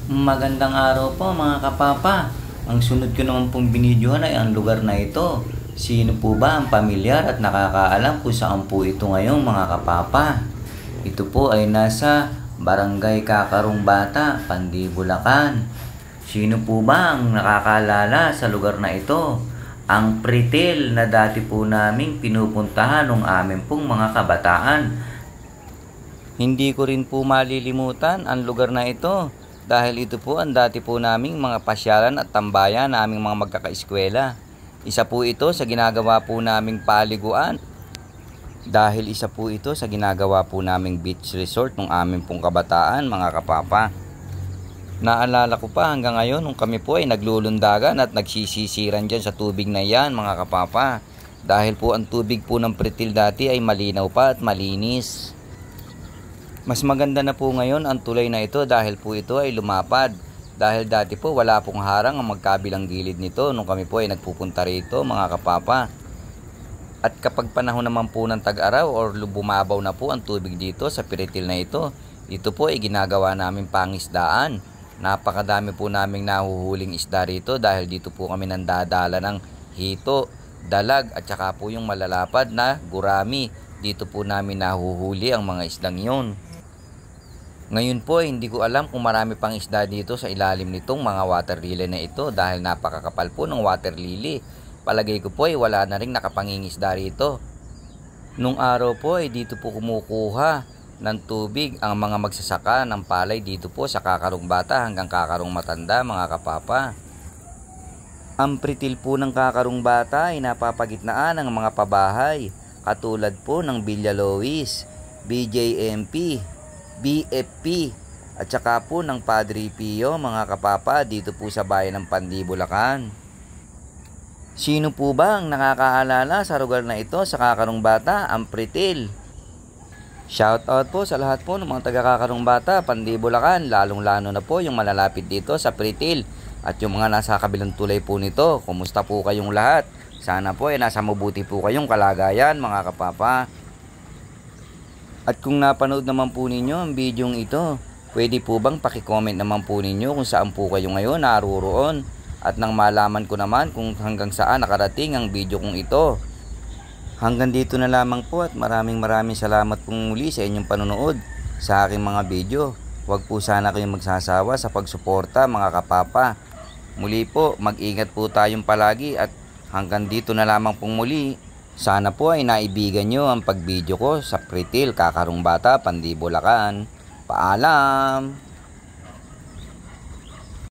Magandang araw po mga kapapa. Ang sunod ko naman pong binidyohan ay ang lugar na ito. Sino po ba ang pamilyar at nakakaalam kung saan po ito ngayon mga kapapa? Ito po ay nasa Barangay Kakarong Bata, Pandi, Bulacan. Sino po ba ang nakakaalala sa lugar na ito? Ang Pretil na dati po naming pinupuntahan ng amin pong mga kabataan. Hindi ko rin po malilimutan ang lugar na ito. Dahil ito po ang dati po naming mga pasyalan at tambayan naming mga magkakaeskwela. Isa po ito sa ginagawa po naming paliguan. Dahil isa po ito sa ginagawa po naming beach resort ng aming pong kabataan mga kapapa. Naalala ko pa hanggang ngayon nung kami po ay naglulundagan at nagsisisiran dyan sa tubig na yan mga kapapa. Dahil po ang tubig po ng Pretil dati ay malinaw pa at malinis. Mas maganda na po ngayon ang tulay na ito dahil po ito ay lumapad. Dahil dati po wala pong harang ang magkabilang gilid nito nung kami po ay nagpupunta rito mga kapapa. At kapag panahon naman po ng tag-araw or bumabaw na po ang tubig dito sa Pretil na ito po ay ginagawa namin pangisdaan. Napakadami po naming nahuhuling isda rito dahil dito po kami nandadala ng hito, dalag at saka po yung malalapad na gurami. Dito po namin nahuhuli ang mga isdang yun. Ngayon po hindi ko alam kung marami pang isda dito sa ilalim nitong mga water lily na ito dahil napakakapal po ng water lily. Palagay ko po ay wala na rin nakapangingisda rito. Nung araw po ay dito po kumukuha ng tubig ang mga magsasaka ng palay dito po sa Kakarong Bata hanggang Kakarong Matanda mga kapapa. Ang Pretil po ng Kakarong Bata ay napapagitnaan ng mga pabahay katulad po ng Villa Lois, BJMP, BFP at saka po ng Padre Pio mga kapapa dito po sa bayan ng Pandi, Bulacan. Sino po ba ang nakakaalala sa lugar na ito sa Kakarong Bata? Ang Pretil. Shoutout po sa lahat po ng mga taga Kakarong Bata, Pandi, Bulacan, lalong-lalo na po yung malalapit dito sa Pretil at yung mga nasa kabilang tulay po nito. Kumusta po kayong lahat? Sana po ay nasa mabuti po kayong kalagayan mga kapapa. At kung napanood naman po ninyo ang bidyong ito, pwede po bang pakicomment naman po ninyo kung saan po kayo ngayon naruroon at nang malaman ko naman kung hanggang saan nakarating ang video kong ito. Hanggang dito na lamang po at maraming salamat pong muli sa inyong panonood sa aking mga video. Huwag po sana kayong magsasawa sa pagsuporta mga kapapa. Muli po, mag-ingat po tayong palagi at hanggang dito na lamang pong muli. Sana po ay naibigan nyo ang pagbidyo ko sa Pretil, Kakarong Bata, Pandi, Bulacan. Paalam!